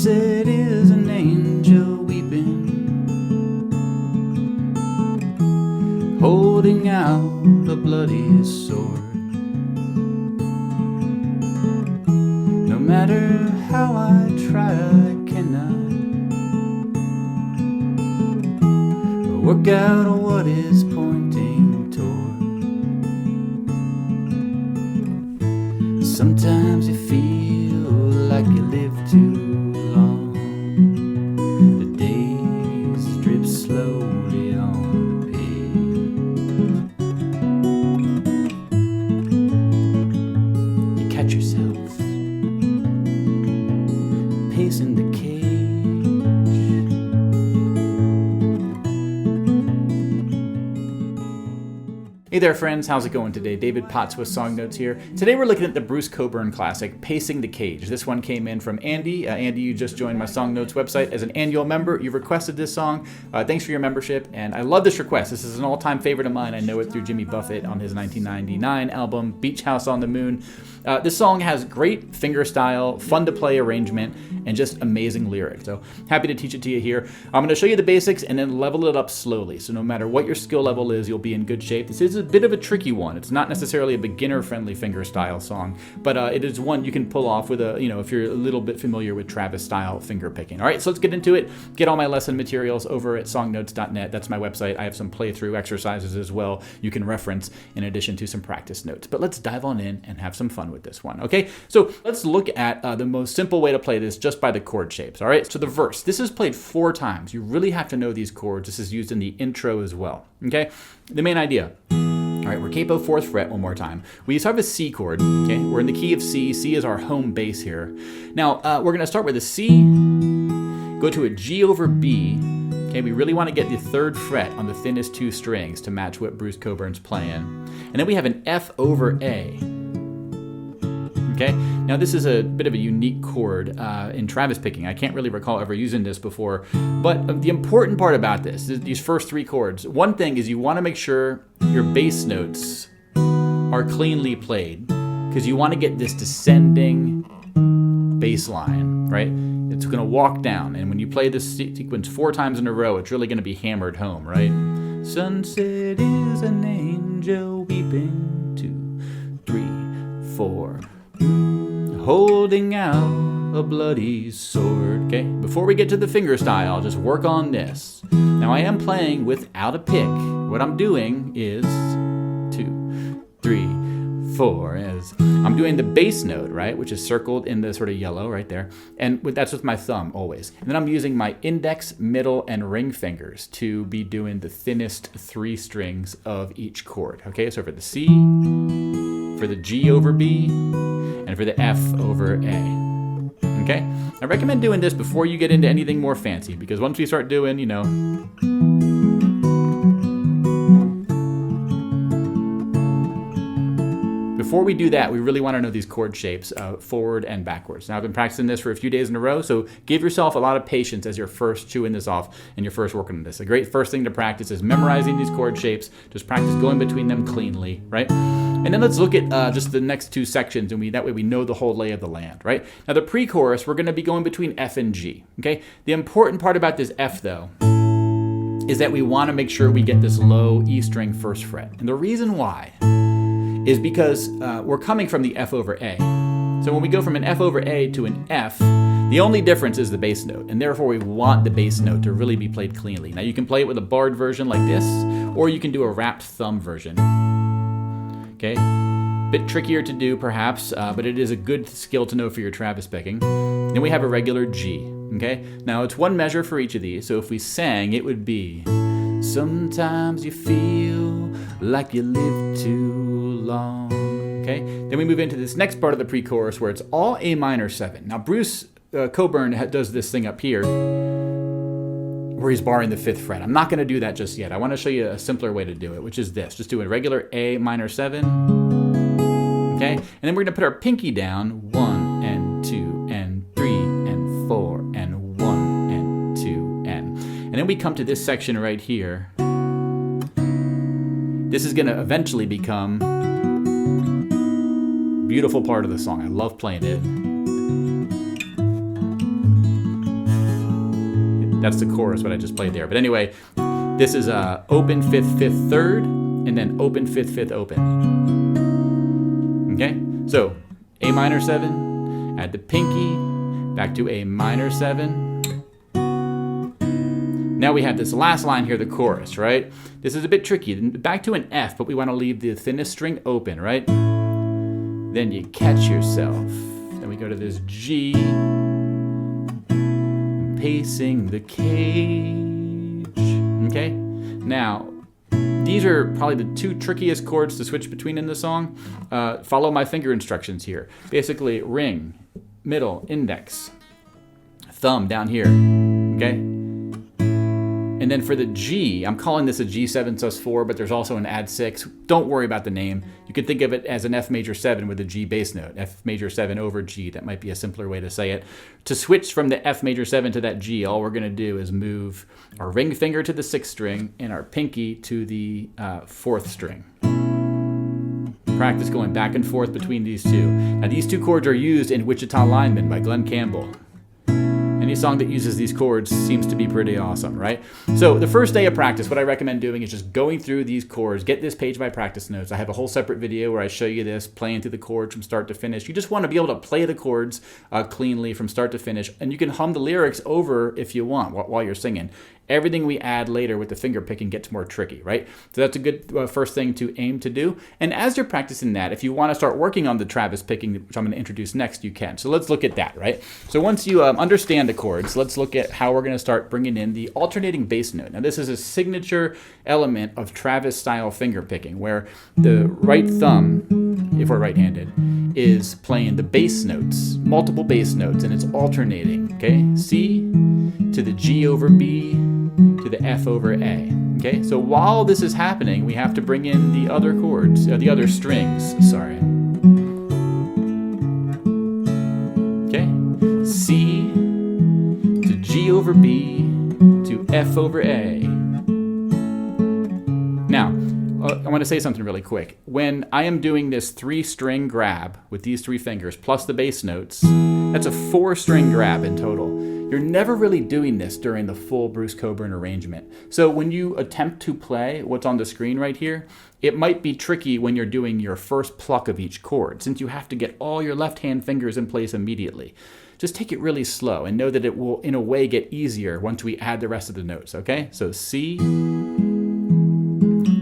sunset is an angel weeping, holding out a bloody sword. No matter how I try, I cannot work out what is pointing toward. Sometimes you feel like you live too long. The days drip slowly on the page. You catch yourself pacing the cage. Hey there friends, how's it going today? David Potts with Song Notes here. Today we're looking at the Bruce Cockburn classic, Pacing the Cage. This one came in from Andy. Andy, you just joined my Song Notes website as an annual member. You requested this song. Thanks for your membership, and I love this request. This is an all-time favorite of mine. I know it through Jimmy Buffett on his 1999 album, Beach House on the Moon. This song has great fingerstyle, fun-to-play arrangement, and just amazing lyrics. So happy to teach it to you here. I'm going to show you the basics and then level it up slowly. So no matter what your skill level is, you'll be in good shape. This is a bit of a tricky one. It's not necessarily a beginner-friendly fingerstyle song, but it is one you can pull off with if you're a little bit familiar with Travis-style finger picking. All right, so let's get into it. Get all my lesson materials over at songnotes.net. That's my website. I have some playthrough exercises as well you can reference in addition to some practice notes. But let's dive on in and have some fun with this one, okay? So let's look at the most simple way to play this just by the chord shapes, all right? So the verse, this is played 4 times. You really have to know these chords. This is used in the intro as well, okay? The main idea. All right, we're capo 4th fret one more time. We start with a C chord, okay? We're in the key of C. C is our home bass here. Now, we're gonna start with a C, go to a G over B, okay? We really wanna get the 3rd fret on the thinnest 2 strings to match what Bruce Cockburn's playing. And then we have an F over A. Okay, now this is a bit of a unique chord in Travis picking. I can't really recall ever using this before, but the important part about this is these first 3 chords. One thing is you want to make sure your bass notes are cleanly played because you want to get this descending bass line, right? It's going to walk down, and when you play this sequence 4 times in a row, it's really going to be hammered home, right? Sunset is an angel weeping, 2, 3, 4. Holding out a bloody sword. Okay, before we get to the fingerstyle, I'll just work on this. Now I am playing without a pick. What I'm doing is 2, 3, 4. As I'm doing the bass note, right, which is circled in the sort of yellow right there, and that's with my thumb always. And then I'm using my index, middle, and ring fingers to be doing the thinnest 3 strings of each chord. Okay, so for the C, for the G over B, and for the F over A. Okay? I recommend doing this before you get into anything more fancy, because once we start doing, before we do that, we really want to know these chord shapes forward and backwards. Now, I've been practicing this for a few days in a row, so give yourself a lot of patience as you're first chewing this off and you're first working on this. A great first thing to practice is memorizing these chord shapes. Just practice going between them cleanly, right? And then let's look at just the next 2 sections, and that way we know the whole lay of the land, right? Now, the pre-chorus, we're going to be going between F and G, okay? The important part about this F, though, is that we want to make sure we get this low E string 1st fret. And the reason why is because we're coming from the F over A. So when we go from an F over A to an F, the only difference is the bass note, and therefore we want the bass note to really be played cleanly. Now, you can play it with a barred version like this, or you can do a wrapped thumb version. Okay, bit trickier to do perhaps, but it is a good skill to know for your Travis picking. Then we have a regular G, okay? Now it's 1 measure for each of these, so if we sang, it would be, sometimes you feel like you live too long, okay? Then we move into this next part of the pre-chorus where it's all A minor 7. Now Bruce Cockburn does this thing up here, where he's barring the 5th fret. I'm not going to do that just yet. I want to show you a simpler way to do it, which is this. Just do a regular A minor 7, okay? And then we're going to put our pinky down, 1 and 2 and 3 and 4 and 1 and 2 and then we come to this section right here. This is going to eventually become a beautiful part of the song. I love playing it. That's the chorus, what I just played there. But anyway, this is open, 5th, 5th, 3rd, and then open, 5th, 5th, open. Okay? So, A minor 7, add the pinky, back to A minor 7. Now we have this last line here, the chorus, right? This is a bit tricky. Back to an F, but we want to leave the thinnest string open, right? Then you catch yourself. Then we go to this G, pacing the cage. Okay? Now, these are probably the two trickiest chords to switch between in the song. Follow my finger instructions here. Basically, ring, middle, index, thumb down here. Okay? And then for the G, I'm calling this a G7 sus4, but there's also an add 6. Don't worry about the name. You could think of it as an F major 7 with a G bass note. F major 7 over G. That might be a simpler way to say it. To switch from the F major 7 to that G, all we're going to do is move our ring finger to the 6th string and our pinky to the 4th string. Practice going back and forth between these two. Now these two chords are used in Wichita Lineman by Glen Campbell. Any song that uses these chords seems to be pretty awesome, right? So the first day of practice, what I recommend doing is just going through these chords, get this page by practice notes. I have a whole separate video where I show you this, playing through the chords from start to finish. You just want to be able to play the chords cleanly from start to finish, and you can hum the lyrics over if you want while you're singing. Everything we add later with the finger picking gets more tricky, right? So that's a good first thing to aim to do. And as you're practicing that, if you want to start working on the Travis picking, which I'm going to introduce next, you can. So let's look at that, right? So once you understand the chords, let's look at how we're going to start bringing in the alternating bass note. Now this is a signature element of Travis style finger picking, where the right thumb, if we're right-handed, is playing the bass notes, multiple bass notes, and it's alternating, okay? C to the G over B to the F over A. Okay, so while this is happening, we have to bring in the other chords, the other strings, sorry. Okay, C to G over B to F over A. Now, I want to say something really quick. When I am doing this 3-string grab with these 3 fingers plus the bass notes, that's a 4-string grab in total. You're never really doing this during the full Bruce Cockburn arrangement. So when you attempt to play what's on the screen right here, it might be tricky when you're doing your first pluck of each chord, since you have to get all your left-hand fingers in place immediately. Just take it really slow and know that it will, in a way, get easier once we add the rest of the notes, okay? So C,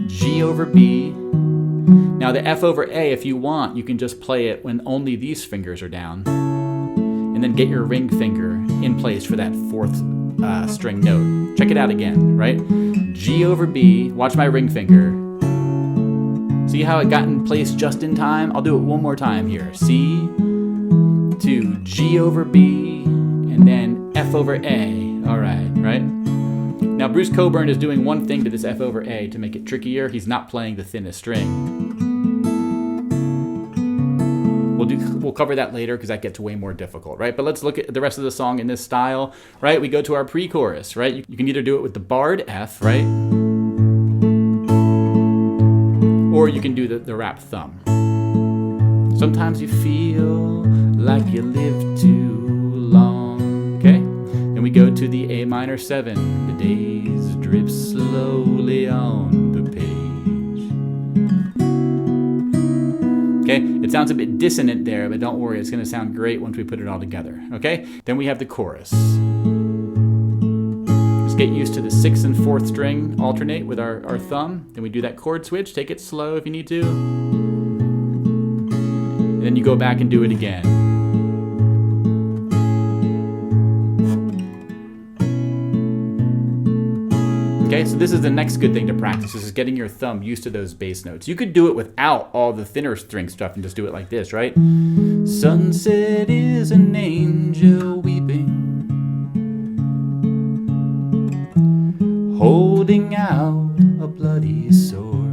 G over B. Now the F over A, if you want, you can just play it when only these fingers are down, and then get your ring finger in place for that 4th string note. Check it out again, right? G over B, watch my ring finger. See how it got in place just in time? I'll do it one more time here. C to G over B, and then F over A. All right, right? Now Bruce Cockburn is doing one thing to this F over A to make it trickier. He's not playing the thinnest string. We'll cover that later because that gets way more difficult, right? But let's look at the rest of the song in this style, right? We go to our pre-chorus, right? You can either do it with the barred F, right? Or you can do the wrapped thumb. Sometimes you feel like you lived too long, okay? Then we go to the A minor 7. The days drip slowly on the page. Okay, it sounds a bit dissonant there, but don't worry, it's going to sound great once we put it all together, okay? Then we have the chorus. Just get used to the 6th and 4th string alternate with our thumb. Then we do that chord switch. Take it slow if you need to. And then you go back and do it again. Okay, so this is the next good thing to practice. This is getting your thumb used to those bass notes. You could do it without all the thinner string stuff and just do it like this, right? Sunset is an angel weeping, holding out a bloody sword.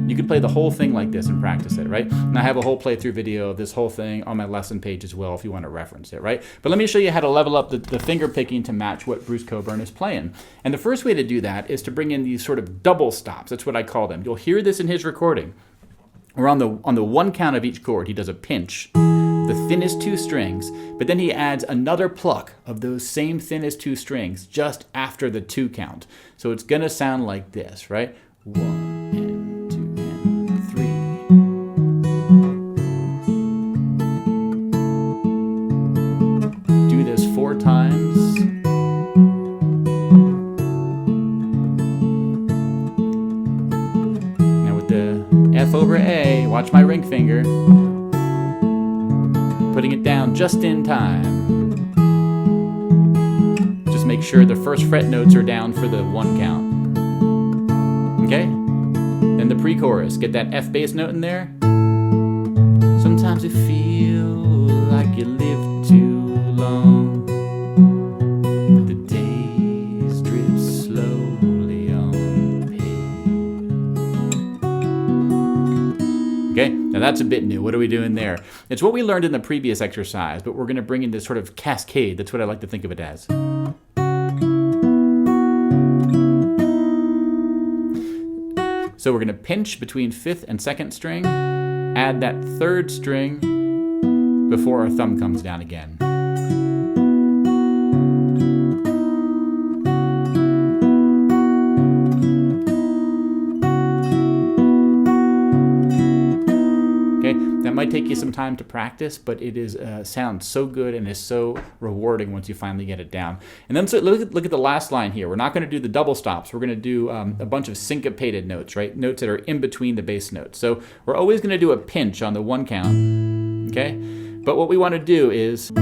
You could play the whole thing like this and practice it, right? And I have a whole playthrough video of this whole thing on my lesson page as well if you want to reference it, right? But let me show you how to level up the finger picking to match what Bruce Cockburn is playing. And the first way to do that is to bring in these sort of double stops. That's what I call them. You'll hear this in his recording. Where on the 1 count of each chord, he does a pinch, the thinnest 2 strings, but then he adds another pluck of those same thinnest 2 strings just after the 2 count. So it's going to sound like this, right? 1 and 2 and 3. Do this 4 times. Now with the F over A, watch my ring finger. Putting it down just in time. Just make sure the first fret notes are down for the 1 count. Okay? Then the pre-chorus. Get that F bass note in there. Sometimes you feel like you lived too long. The days drip slowly on the page. Okay? Now that's a bit new. What are we doing there? It's what we learned in the previous exercise, but we're going to bring in this sort of cascade. That's what I like to think of it as. So we're going to pinch between 5th and 2nd string, add that 3rd string before our thumb comes down again. That might take you some time to practice, but it is sounds so good and is so rewarding once you finally get it down. And then so look at the last line here. We're not going to do the double stops. We're going to do a bunch of syncopated notes, right? Notes that are in between the bass notes. So we're always going to do a pinch on the 1 count, okay? But what we want to do is...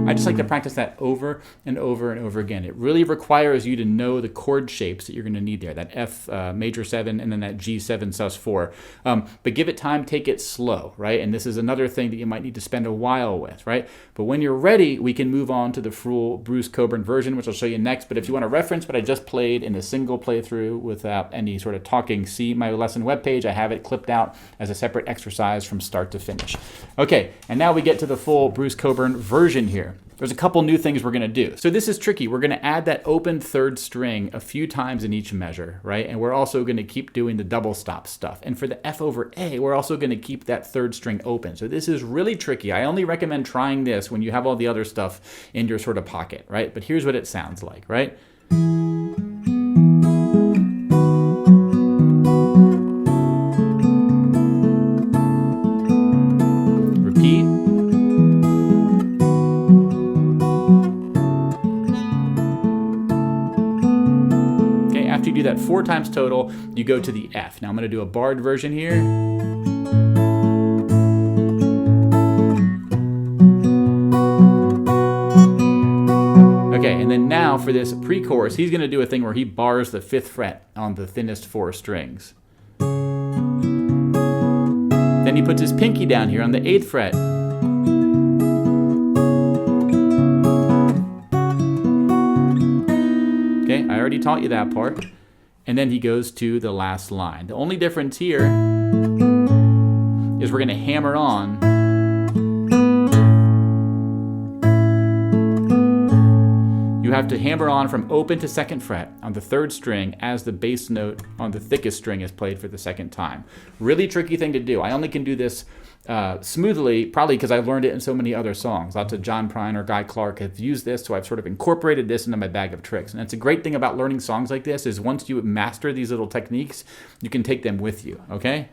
I just like to practice that over and over and over again. It really requires you to know the chord shapes that you're going to need there, that F major 7 and then that G7 sus 4. But give it time, take it slow, right? And this is another thing that you might need to spend a while with, right? But when you're ready, we can move on to the full Bruce Cockburn version, which I'll show you next. But if you want to reference what I just played in a single playthrough without any sort of talking, see my lesson webpage. I have it clipped out as a separate exercise from start to finish. Okay, and now we get to the full Bruce Cockburn version here. There's a couple new things we're going to do. So this is tricky. We're going to add that open 3rd string a few times in each measure, right? And we're also going to keep doing the double stop stuff. And for the F over A, we're also going to keep that 3rd string open. So this is really tricky. I only recommend trying this when you have all the other stuff in your sort of pocket, right? But here's what it sounds like, right? After you do that 4 times total, you go to the F. Now I'm going to do a barred version here. Okay, and then now for this pre-chorus, he's going to do a thing where he bars the 5th fret on the thinnest 4 strings. Then he puts his pinky down here on the 8th fret. Okay, I already taught you that part. And then he goes to the last line. The only difference here is we're going to hammer on. You have to hammer on from open to 2nd fret on the 3rd string as the bass note on the thickest string is played for the 2nd time. Really tricky thing to do. I only can do this smoothly, probably because I've learned it in so many other songs. Lots of John Prine or Guy Clark have used this, so I've sort of incorporated this into my bag of tricks. And that's a great thing about learning songs like this is once you master these little techniques, you can take them with you, okay?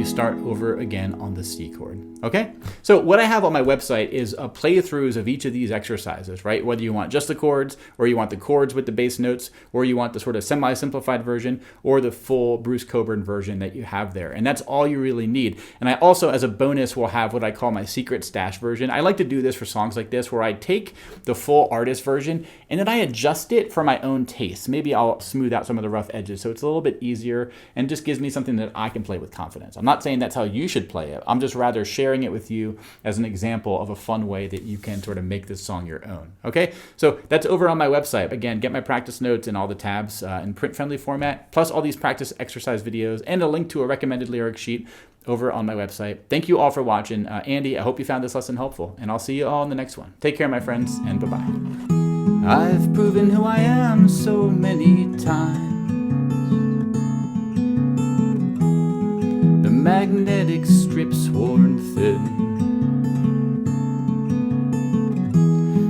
Start over again on the C chord. Okay? So what I have on my website is playthroughs of each of these exercises, right? Whether you want just the chords, or you want the chords with the bass notes, or you want the sort of semi-simplified version, or the full Bruce Cockburn version that you have there. And that's all you really need. And I also, as a bonus, will have what I call my secret stash version. I like to do this for songs like this, where I take the full artist version and then I adjust it for my own taste. Maybe I'll smooth out some of the rough edges so it's a little bit easier and just gives me something that I can play with confidence. I'm not saying that's how you should play it. I'm just rather sharing it with you as an example of a fun way that you can sort of make this song your own. Okay, so that's over on my website. Again, get my practice notes and all the tabs in print-friendly format, plus all these practice exercise videos and a link to a recommended lyric sheet over on my website. Thank you all for watching. Andy, I hope you found this lesson helpful, and I'll see you all in the next one. Take care, my friends, and bye-bye. I've proven who I am so many times. The magnetic strip's worn thin,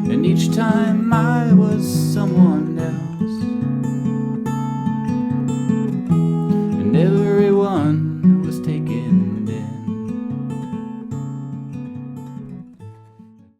and each time I was someone else.